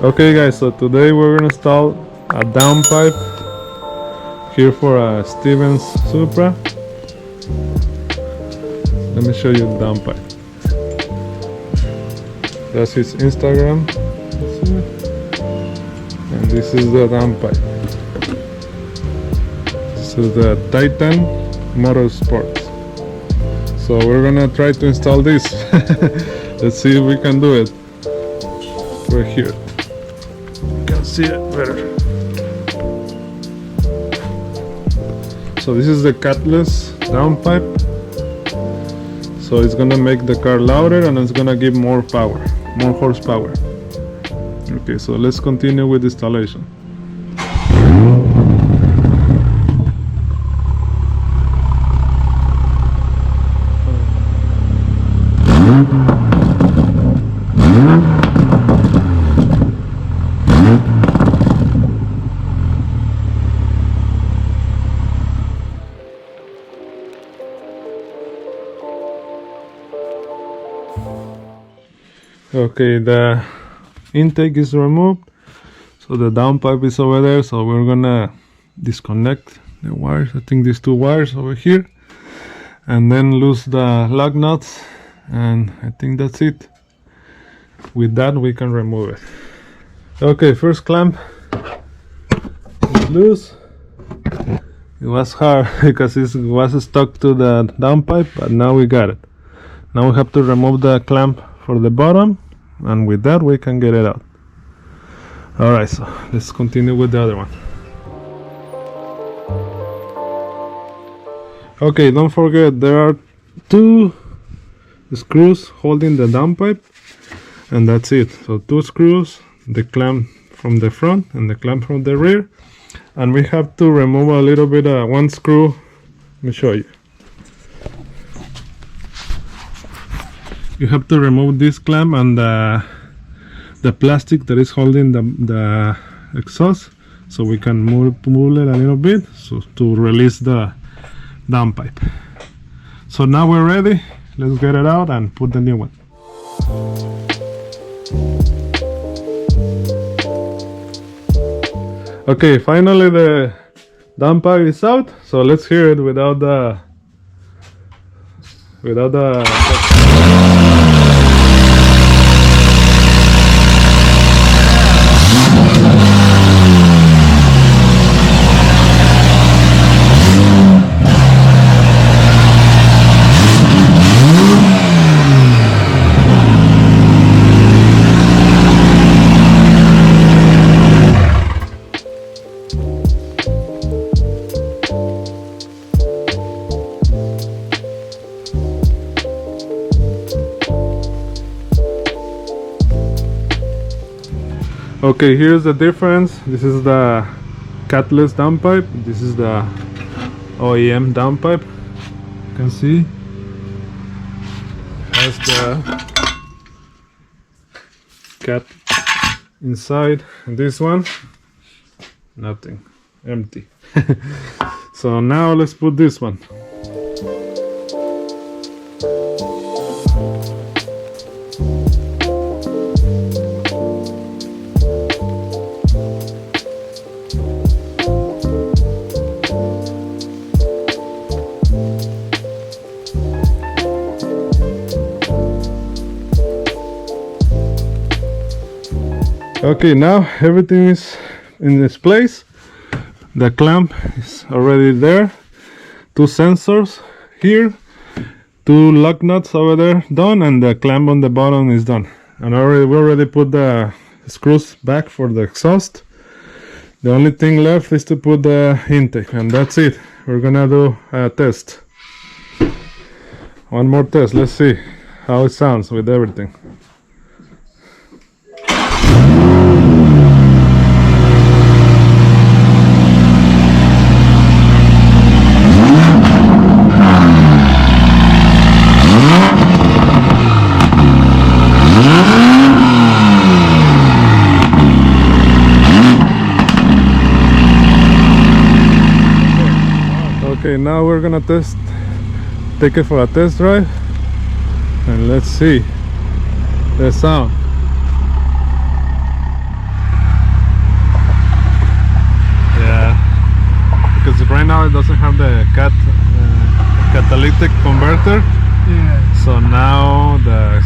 Okay guys, so today we're gonna install a downpipe here for a Stevens Supra. Let me show you the downpipe. That's his Instagram. And this is the downpipe. This is the Titan MOTORSPORTS. So we're gonna try to install this. Let's see if we can do it. We're here. You can see it better. So this is the catless downpipe. So it's gonna make the car louder and it's gonna give more power, more horsepower. Okay, so let's continue with installation. Okay, the intake is removed, so the downpipe is over there. So we're gonna disconnect the wires. I think these two wires over here, and then loose the lug nuts, and I think that's it. With that we can remove it. Okay, first clamp is loose. It was hard because it was stuck to the downpipe, but now we got it. Now we have to remove the clamp for the bottom, and with that we can get it out. Alright, so let's continue with the other one. Okay, don't forget there are two screws holding the downpipe, and that's it. So two screws, the clamp from the front and the clamp from the rear, and we have to remove a little bit of one screw. Let me show you. You have to remove this clamp and the plastic that is holding the exhaust, so we can move it a little bit so to release the downpipe. So now we're ready. Let's get it out and put the new one. Okay, finally the downpipe is out. So let's hear it without the Okay, here's the difference. This is the catless downpipe. This is the OEM downpipe. You can see it has the cat inside, and this one nothing, empty. So now let's put this one. Okay, now everything is in its place. The clamp is already there, two sensors here, two lug nuts over there done, and the clamp on the bottom is done. And we already put the screws back for the exhaust. The only thing left is to put the intake, and that's it. We're gonna do a test. One more test. Let's see how it sounds with everything. Okay, now we're gonna take it for a test drive, and let's see the sound. now it doesn't have the catalytic converter. Yeah. So now the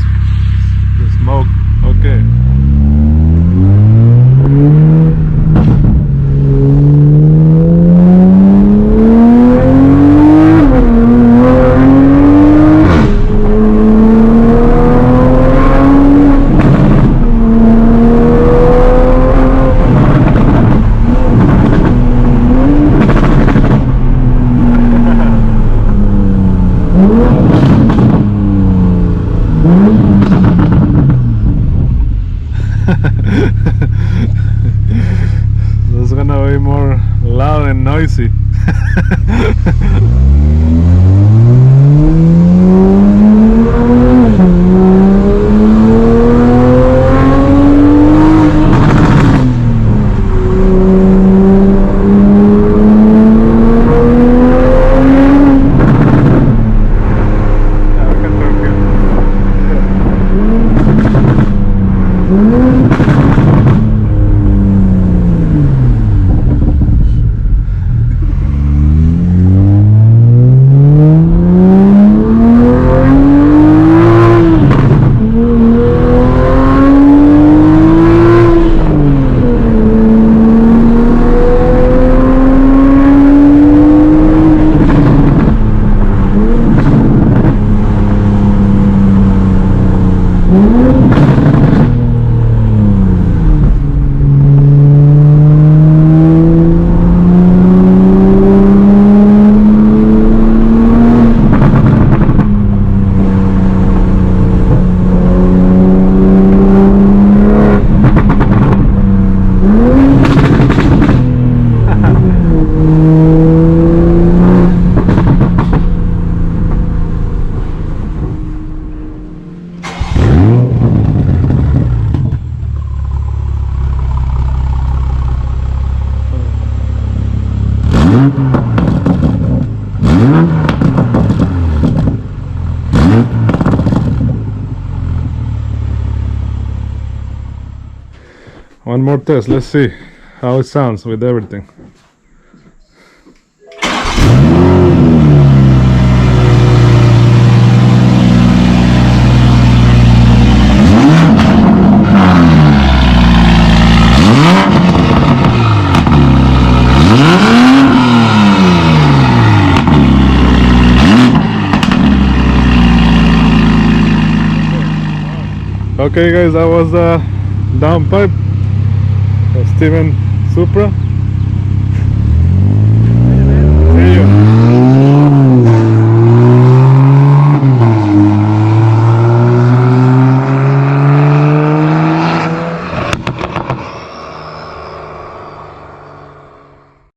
smoke, okay. That's gonna be more loud and noisy. One more test, let's see how it sounds with everything. Okay guys, that was the downpipe Supra.